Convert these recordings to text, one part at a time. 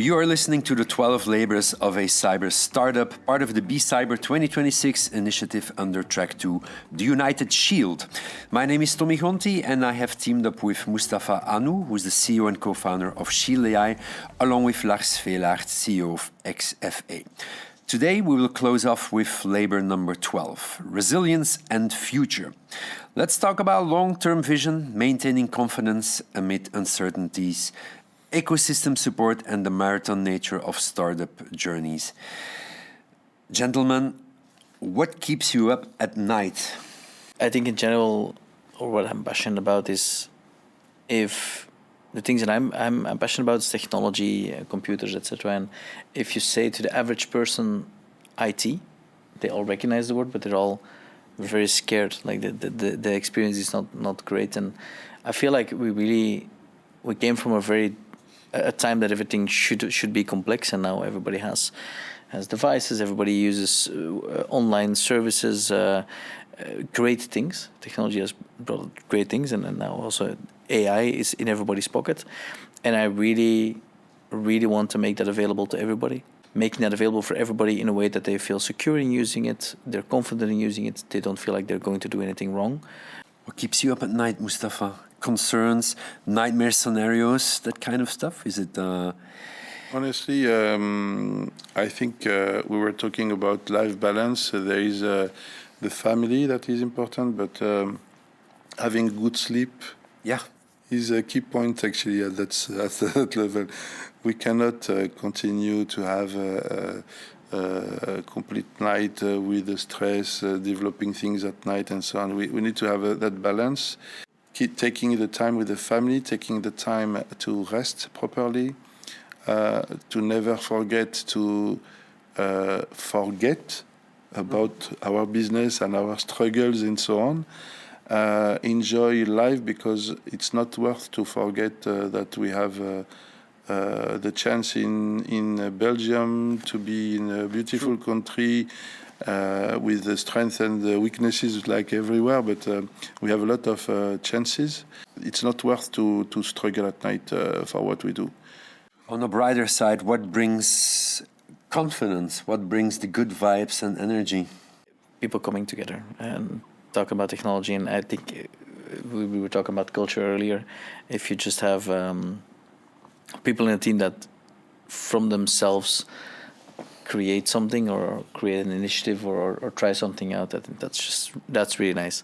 You are listening to the 12 labors of a cyber startup, part of the B-Cyber 2026 initiative under Track 2, the United Shield. My name is Gontie, and I have teamed up with Mustapha Annouh, who is the CEO and co-founder of Shield AI, along with Lars Veelaert, CEO of XFA. Today, we will close off with labor number 12, resilience and future. Let's talk about long-term vision, maintaining confidence amid uncertainties, ecosystem support, and the marathon nature of startup journeys. Gentlemen, what keeps you up at night? I think in general, or what I'm passionate about is, if the things that I'm passionate about is technology, computers, etc. And if you say to the average person, IT, they all recognize the word, but they're all very scared. Like the experience is not great. And I feel like we came from a time that everything should be complex, and now everybody has devices, everybody uses online services, great things. Technology has brought great things, and now also AI is in everybody's pocket. And I really, really want to make that available to everybody. Making that available for everybody in a way that they feel secure in using it, they're confident in using it, they don't feel like they're going to do anything wrong. What keeps you up at night, Mustapha? Concerns, nightmare scenarios, that kind of stuff? Is it... Honestly, I think we were talking about life balance. There is the family that is important, but having good sleep is a key point, actually, at that level. We cannot continue to have a complete night with the stress, developing things at night and so on. We need to have that balance. Keep taking the time with the family, taking the time to rest properly, to never forget to forget about our business and our struggles and so on. Enjoy life, because it's not worth to forget that we have the chance in Belgium to be in a beautiful country with the strengths and the weaknesses like everywhere, but we have a lot of chances. It's not worth to struggle at night for what we do. On the brighter side, what brings confidence? What brings the good vibes and energy? People coming together and talking about technology, and I think we were talking about culture earlier. If you just have people in a team that from themselves create something or create an initiative or try something out, I think that's really nice.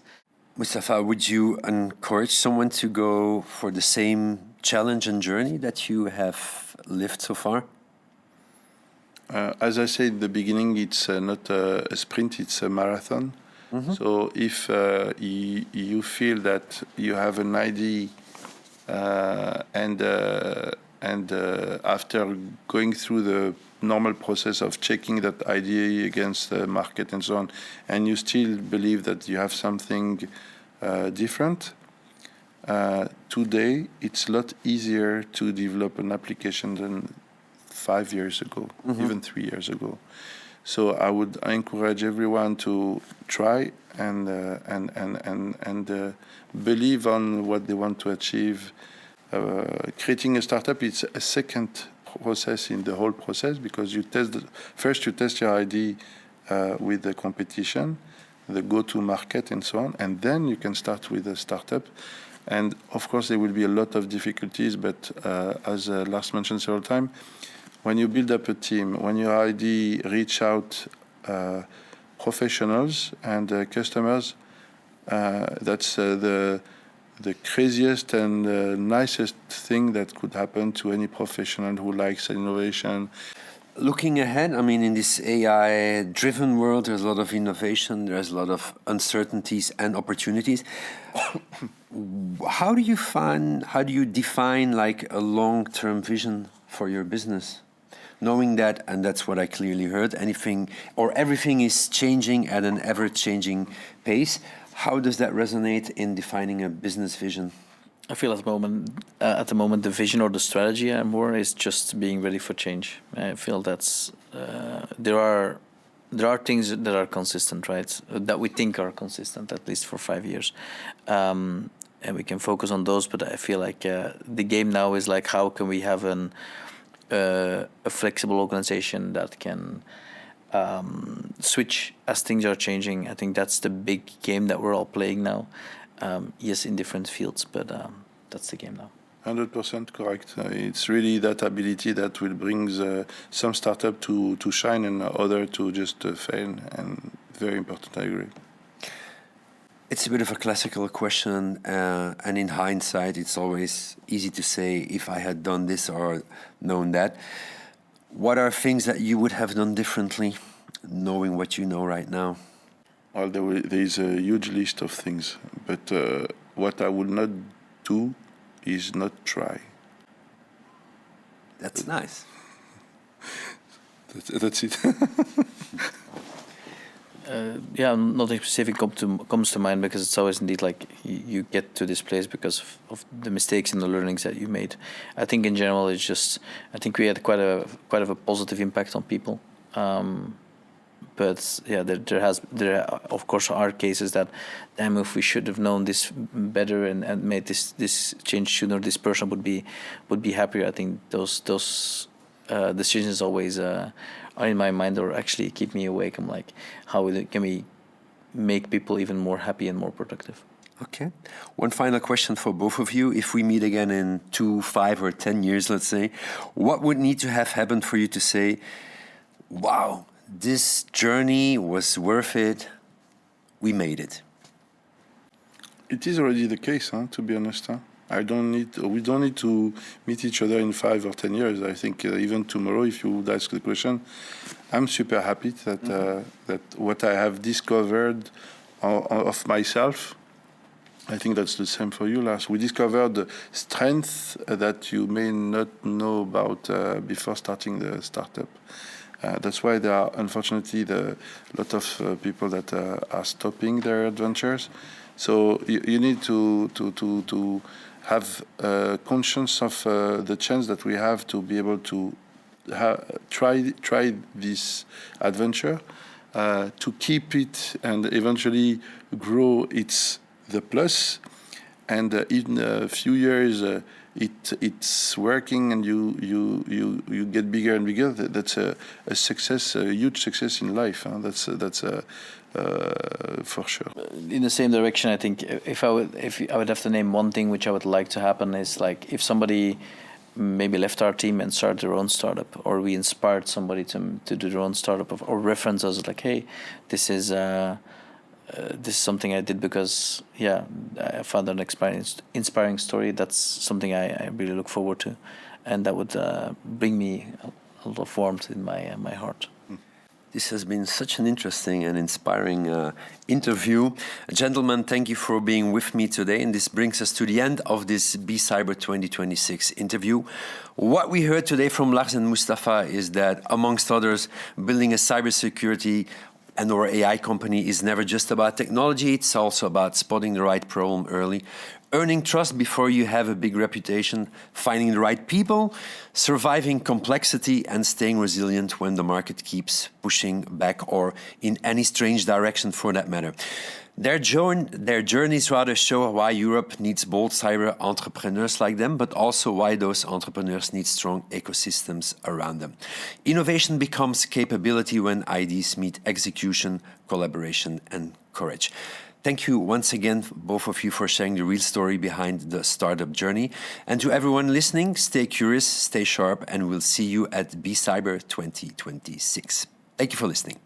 Mustapha, would you encourage someone to go for the same challenge and journey that you have lived so far? As I said in the beginning, it's not a sprint, it's a marathon. Mm-hmm. So if you feel that you have an idea and after going through the normal process of checking that idea against the market and so on, and you still believe that you have something different, today it's a lot easier to develop an application than 5 years ago, even 3 years ago. So I would encourage everyone to try and believe on what they want to achieve. Creating a startup, it's a second process in the whole process, because you test your idea with the competition, the go-to market and so on, and then you can start with a startup. And of course there will be a lot of difficulties, but as Lars mentioned several times, when you build up a team, when your idea reach out professionals and customers, that's the craziest and nicest thing that could happen to any professional who likes innovation. Looking ahead, I mean, in this AI-driven world, there's a lot of innovation, there's a lot of uncertainties and opportunities. How do you define like a long-term vision for your business? Knowing that, and that's what I clearly heard, everything is changing at an ever-changing pace. How does that resonate in defining a business vision? I feel at the moment, the vision or the strategy more is just being ready for change. I feel that's there are things that are consistent, right? That we think are consistent, at least for 5 years, and we can focus on those. But I feel like the game now is like, how can we have a flexible organization that can switch as things are changing. I think that's the big game that we're all playing now. Yes, in different fields, but that's the game now. 100% correct. It's really that ability that will bring some startup to shine and other to just fail, and very important, I agree. It's a bit of a classical question, and in hindsight, it's always easy to say, if I had done this or known that. What are things that you would have done differently, knowing what you know right now? Well, there is a huge list of things, but what I would not do is not try. That's nice. That's it. Nothing specific comes to mind, because it's always indeed like you get to this place because of the mistakes and the learnings that you made. I think in general it's just, I think we had quite of a positive impact on people. But yeah, there of course are cases that, damn, if we should have known this better and made this change sooner, this person would be happier. I think those decisions always are in my mind, or actually keep me awake. I'm like, how can we make people even more happy and more productive? Okay. One final question for both of you. If we meet again in 2, 5, or 10 years, let's say, what would need to have happened for you to say, wow, this journey was worth it, we made it? It is already the case, to be honest. We don't need to meet each other in 5 or 10 years. I think even tomorrow, if you would ask the question, I'm super happy that that what I have discovered of myself, I think that's the same for you, Lars. We discovered strengths that you may not know about before starting the startup. That's why there are, unfortunately, a lot of people that are stopping their adventures. So you need to have conscience of the chance that we have to be able to try this adventure, to keep it and eventually grow the plus. And in a few years, it's working, and you get bigger and bigger. That's a success, a huge success in life. That's for sure. In the same direction, I think if I would have to name one thing which I would like to happen, is like if somebody maybe left our team and started their own startup, or we inspired somebody to do their own startup, or reference us like, hey, this is something I did because I found an inspiring story. That's something I really look forward to, and that would bring me a lot of warmth in my heart. This has been such an interesting and inspiring interview. Gentlemen, thank you for being with me today. And this brings us to the end of this B-Cyber 2026 interview. What we heard today from Lars and Mustapha is that, amongst others, building a cybersecurity and/or AI company is never just about technology. It's also about spotting the right problem early, earning trust before you have a big reputation, finding the right people, surviving complexity, and staying resilient when the market keeps pushing back, or in any strange direction for that matter. Their journeys rather show why Europe needs bold cyber entrepreneurs like them, but also why those entrepreneurs need strong ecosystems around them. Innovation becomes capability when ideas meet execution, collaboration, and courage. Thank you once again, both of you, for sharing the real story behind the startup journey. And to everyone listening, stay curious, stay sharp, and we'll see you at B-Cyber 2026. Thank you for listening.